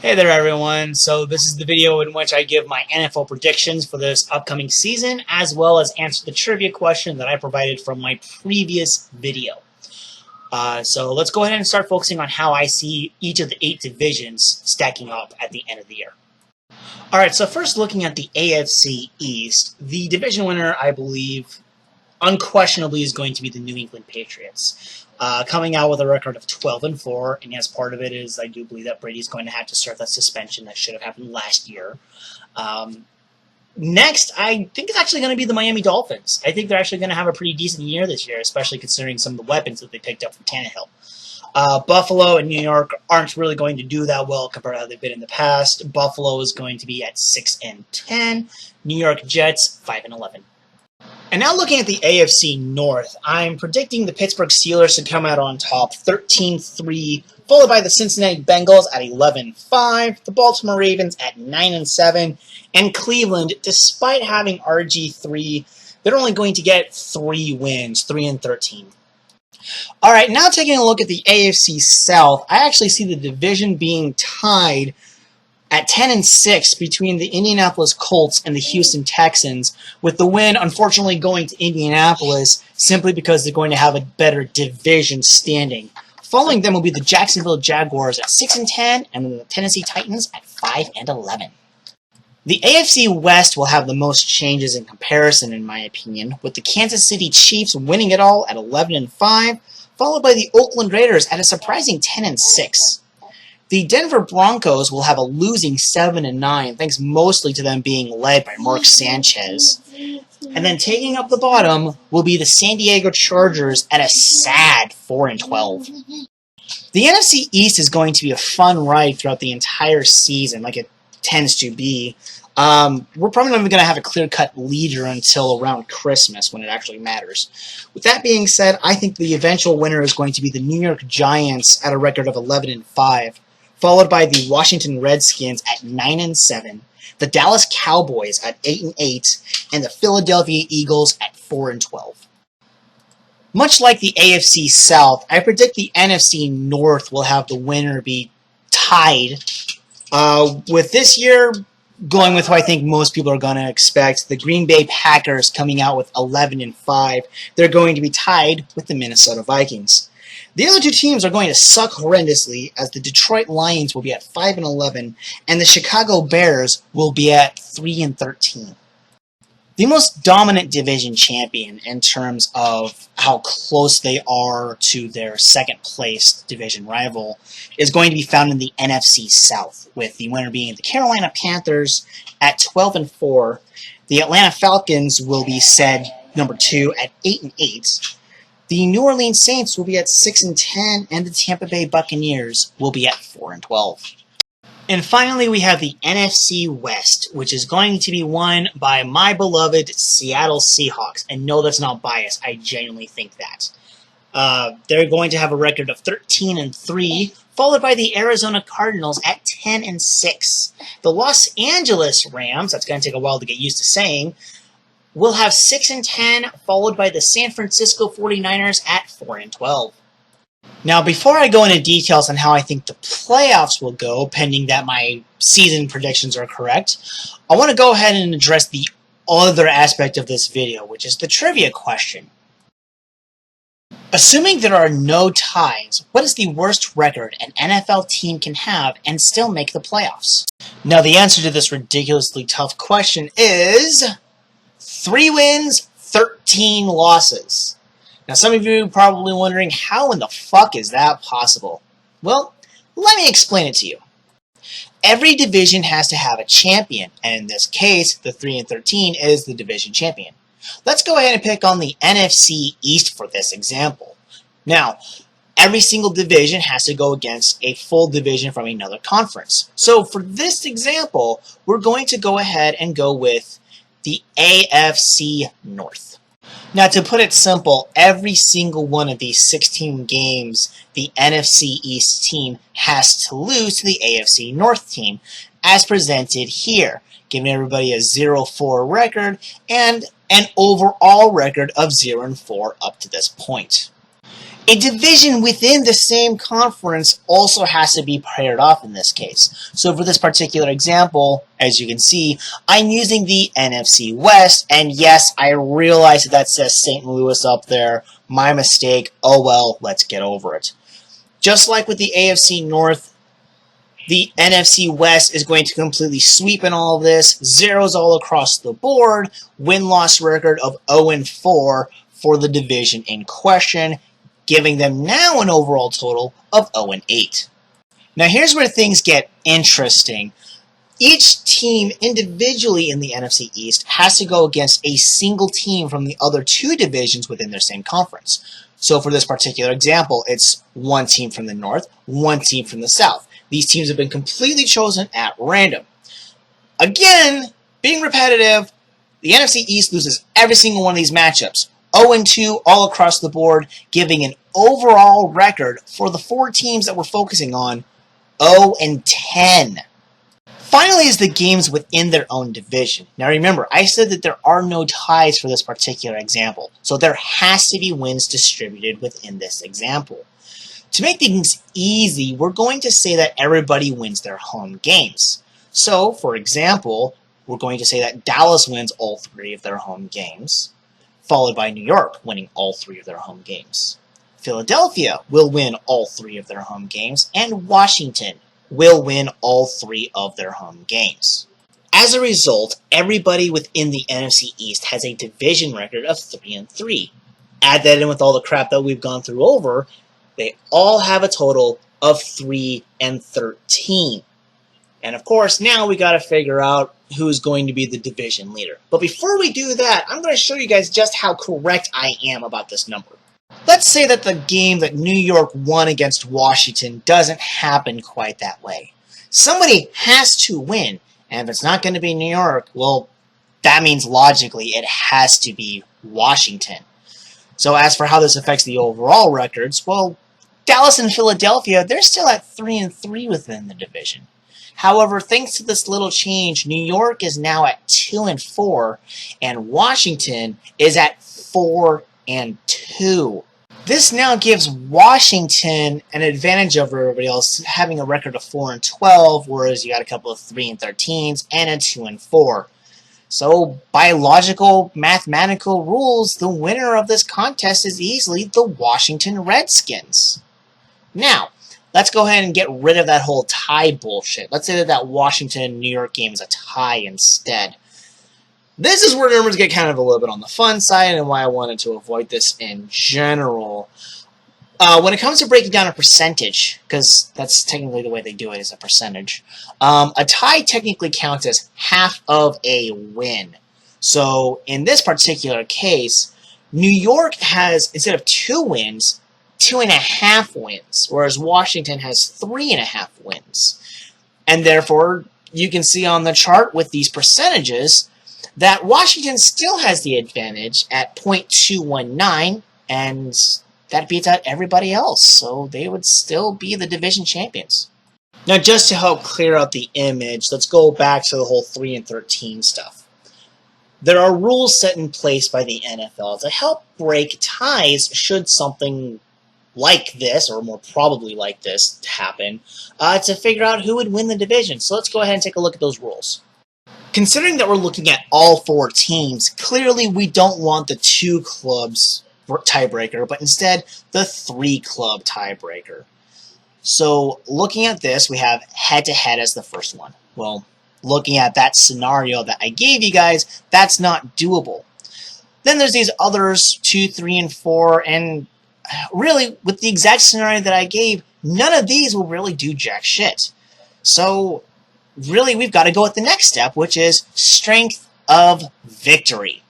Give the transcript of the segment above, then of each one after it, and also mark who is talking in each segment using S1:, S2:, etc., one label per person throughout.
S1: Hey there everyone, so this is the video in which I give my NFL predictions for this upcoming season, as well as answer the trivia question that I provided from my previous video. So let's go ahead and start focusing on how I see each of the 8 divisions stacking up at the end of the year. Alright, so first looking at the AFC East, the division winner, I believe, unquestionably is going to be the New England Patriots. Coming out with a record of 12-4, and yes, part of it is I do believe that Brady's going to have to serve that suspension that should have happened last year. Next, I think it's actually going to be the Miami Dolphins. I think they're actually going to have a pretty decent year this year, especially considering some of the weapons that they picked up from Tannehill. Buffalo and New York aren't really going to do that well compared to how they've been in the past. Buffalo is going to be at 6-10. New York Jets 5-11. And now looking at the AFC North, I'm predicting the Pittsburgh Steelers to come out on top 13-3, followed by the Cincinnati Bengals at 11-5, the Baltimore Ravens at 9-7, and Cleveland, despite having RG3, they're only going to get 3 wins, 3-13. Alright, now taking a look at the AFC South, I actually see the division being tied at 10-6 between the Indianapolis Colts and the Houston Texans, with the win unfortunately going to Indianapolis simply because they're going to have a better division standing. Following them will be the Jacksonville Jaguars at 6-10 and the Tennessee Titans at 5-11. The AFC West will have the most changes in comparison, in my opinion, with the Kansas City Chiefs winning it all at 11-5, followed by the Oakland Raiders at a surprising 10-6. The Denver Broncos will have a losing 7-9, thanks mostly to them being led by Mark Sanchez. And then taking up the bottom will be the San Diego Chargers at a sad 4-12. The NFC East is going to be a fun ride throughout the entire season, like it tends to be. We're probably not even going to have a clear-cut leader until around Christmas when it actually matters. With that being said, I think the eventual winner is going to be the New York Giants at a record of 11-5. Followed by the Washington Redskins at 9-7, the Dallas Cowboys at 8-8, and the Philadelphia Eagles at 4-12. Much like the AFC South, I predict the NFC North will have the winner be tied. With this year going with who I think most people are going to expect, the Green Bay Packers coming out with 11-5. They're going to be tied with the Minnesota Vikings. The other 2 teams are going to suck horrendously, as the Detroit Lions will be at 5-11 and the Chicago Bears will be at 3-13. The most dominant division champion in terms of how close they are to their second place division rival is going to be found in the NFC South, with the winner being the Carolina Panthers at 12-4. The Atlanta Falcons will be said number 2 at 8-8. The New Orleans Saints will be at 6-10, and the Tampa Bay Buccaneers will be at 4-12. And finally, we have the NFC West, which is going to be won by my beloved Seattle Seahawks. And no, that's not biased. I genuinely think that. They're going to have a record of 13-3, followed by the Arizona Cardinals at 10-6. The Los Angeles Rams, that's going to take a while to get used to saying, will have 6-10, followed by the San Francisco 49ers at 4-12. Now, before I go into details on how I think the playoffs will go, pending that my season predictions are correct, I want to go ahead and address the other aspect of this video, which is the trivia question. Assuming there are no ties, what is the worst record an NFL team can have and still make the playoffs? Now, the answer to this ridiculously tough question is 3 wins, 13 losses. Now, some of you are probably wondering, how in the fuck is that possible? Well, let me explain it to you. Every division has to have a champion, and in this case, the 3-13 is the division champion. Let's go ahead and pick on the NFC East for this example. Now, every single division has to go against a full division from another conference. So for this example, we're going to go ahead and go with the AFC North. Now, to put it simple, every single one of these 16 games the NFC East team has to lose to the AFC North team, as presented here, giving everybody a 0-4 record and an overall record of 0-4 up to this point. A division within the same conference also has to be paired off in this case. So for this particular example, as you can see, I'm using the NFC West, and yes, I realize that says St. Louis up there. My mistake. Oh well, let's get over it. Just like with the AFC North, the NFC West is going to completely sweep in all of this. Zeros all across the board. Win-loss record of 0-4 for the division in question, giving them now an overall total of 0-8. Now here's where things get interesting. Each team individually in the NFC East has to go against a single team from the other two divisions within their same conference. So for this particular example, it's one team from the North, one team from the South. These teams have been completely chosen at random. Again, being repetitive, the NFC East loses every single one of these matchups. 0-2 all across the board, giving an overall record for the four teams that we're focusing on, 0-10. Finally is the games within their own division. Now remember, I said that there are no ties for this particular example, so there has to be wins distributed within this example. To make things easy, we're going to say that everybody wins their home games. So, for example, we're going to say that Dallas wins all three of their home games, followed by New York winning all three of their home games. Philadelphia will win all three of their home games, and Washington will win all three of their home games. As a result, everybody within the NFC East has a division record of 3-3. Add that in with all the crap that we've gone through over, they all have a total of 3-13. And of course, now we got to figure out who's going to be the division leader. But before we do that, I'm going to show you guys just how correct I am about this number. Let's say that the game that New York won against Washington doesn't happen quite that way. Somebody has to win, and if it's not going to be New York, well, that means logically it has to be Washington. So as for how this affects the overall records, well, Dallas and Philadelphia, they're still at 3-3 within the division. However, thanks to this little change, New York is now at 2-4, and Washington is at 4-2. This now gives Washington an advantage over everybody else, having a record of 4-12, whereas you got a couple of 3-13s and a 2-4. So, by logical, mathematical rules, the winner of this contest is easily the Washington Redskins. Now, let's go ahead and get rid of that whole tie bullshit. Let's say that Washington-New York game is a tie instead. This is where numbers get kind of a little bit on the fun side and why I wanted to avoid this in general. When it comes to breaking down a percentage, because that's technically the way they do it, is a percentage, a tie technically counts as half of a win. So in this particular case, New York has, instead of 2 wins, 2.5 wins, whereas Washington has 3.5 wins. And therefore, you can see on the chart with these percentages that Washington still has the advantage at .219, and that beats out everybody else, so they would still be the division champions. Now, just to help clear out the image, let's go back to the whole 3-13 stuff. There are rules set in place by the NFL to help break ties should something like this, or more probably like this, happen, to figure out who would win the division. So let's go ahead and take a look at those rules. Considering that we're looking at all 4 teams, clearly we don't want the 2 clubs tiebreaker, but instead the 3-club tiebreaker. So looking at this, we have head-to-head as the first one. Well, looking at that scenario that I gave you guys, that's not doable. Then there's these others, 2, 3, and 4, and really, with the exact scenario that I gave, none of these will really do jack shit. So really, we've got to go with the next step, which is strength of victory.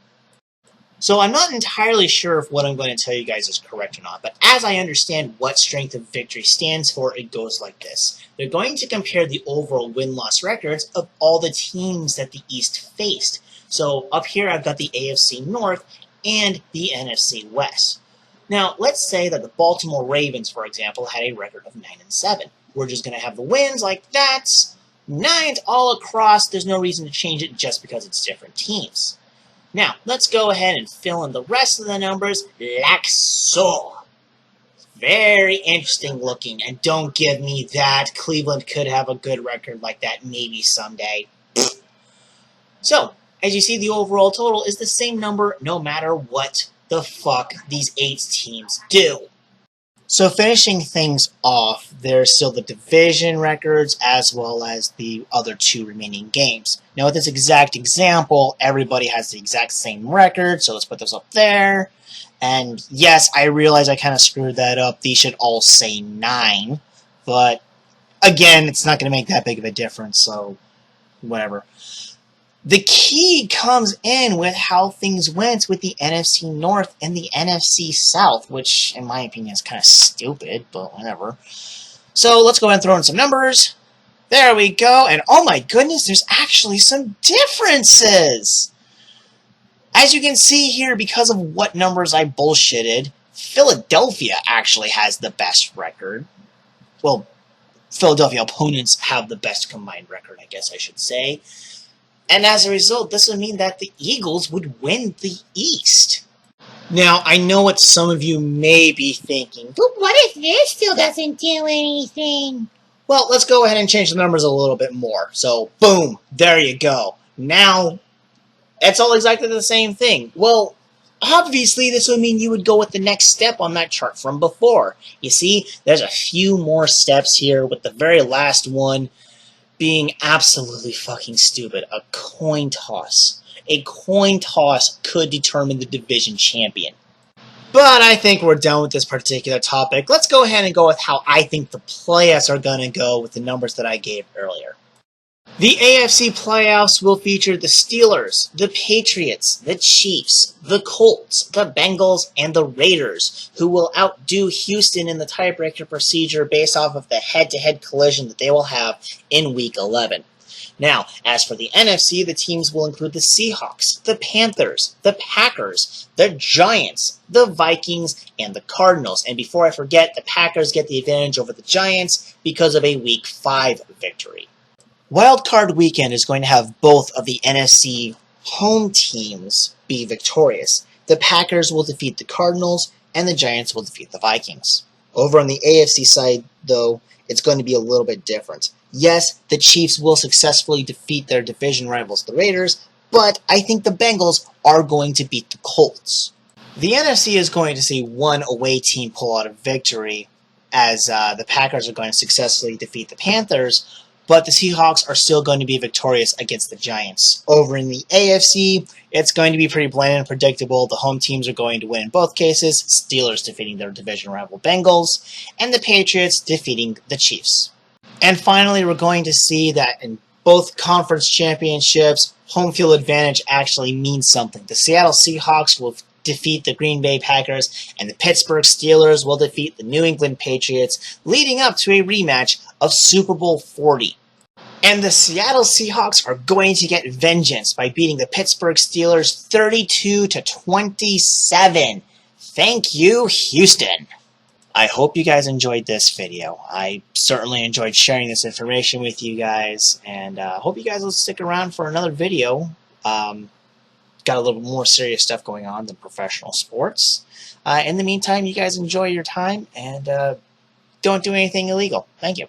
S1: So I'm not entirely sure if what I'm going to tell you guys is correct or not, but as I understand what strength of victory stands for, it goes like this. They're going to compare the overall win-loss records of all the teams that the East faced. So up here I've got the AFC North and the NFC West. Now, let's say that the Baltimore Ravens, for example, had a record of 9-7. We're just going to have the wins like that. 9 all across. There's no reason to change it just because it's different teams. Now, let's go ahead and fill in the rest of the numbers like so. very interesting looking. And don't give me that. Cleveland could have a good record like that maybe someday. So, as you see, the overall total is the same number no matter what the fuck these 8 teams do. So finishing things off, there's still the division records as well as the other 2 remaining games. Now with this exact example, everybody has the exact same record, so let's put those up there. And yes, I realize I kind of screwed that up. These should all say 9, but again, it's not going to make that big of a difference, so whatever. The key comes in with how things went with the NFC North and the NFC South, which, in my opinion, is kind of stupid, but whatever. So let's go ahead and throw in some numbers. There we go, and oh my goodness, there's actually some differences! As you can see here, because of what numbers I bullshitted, Philadelphia actually has the best record. Well, Philadelphia opponents have the best combined record, I guess I should say. And as a result, this would mean that the Eagles would win the East. Now, I know what some of you may be thinking, but what if this still doesn't do anything? Well, let's go ahead and change the numbers a little bit more. So, boom, there you go. Now, it's all exactly the same thing. Well, obviously, this would mean you would go with the next step on that chart from before. You see, there's a few more steps here, with the very last one being absolutely fucking stupid. A coin toss. A coin toss could determine the division champion. But I think we're done with this particular topic. Let's go ahead and go with how I think the playoffs are going to go with the numbers that I gave earlier. The AFC playoffs will feature the Steelers, the Patriots, the Chiefs, the Colts, the Bengals, and the Raiders, who will outdo Houston in the tiebreaker procedure based off of the head-to-head collision that they will have in Week 11. Now, as for the NFC, the teams will include the Seahawks, the Panthers, the Packers, the Giants, the Vikings, and the Cardinals. And before I forget, the Packers get the advantage over the Giants because of a Week 5 victory. Wildcard Weekend is going to have both of the NFC home teams be victorious. The Packers will defeat the Cardinals, and the Giants will defeat the Vikings. Over on the AFC side, though, it's going to be a little bit different. Yes, the Chiefs will successfully defeat their division rivals, the Raiders, but I think the Bengals are going to beat the Colts. The NFC is going to see one away team pull out a victory, as the Packers are going to successfully defeat the Panthers, but the Seahawks are still going to be victorious against the Giants. Over in the AFC, it's going to be pretty bland and predictable. The home teams are going to win in both cases, Steelers defeating their division rival Bengals, and the Patriots defeating the Chiefs. And finally, we're going to see that in both conference championships, home field advantage actually means something. The Seattle Seahawks will defeat the Green Bay Packers, and the Pittsburgh Steelers will defeat the New England Patriots, leading up to a rematch of Super Bowl 40. And the Seattle Seahawks are going to get vengeance by beating the Pittsburgh Steelers 32-27. Thank you, Houston. I hope you guys enjoyed this video. I certainly enjoyed sharing this information with you guys, and hope you guys will stick around for another video. Got a little more serious stuff going on than professional sports. In the meantime, you guys enjoy your time, and don't do anything illegal. Thank you.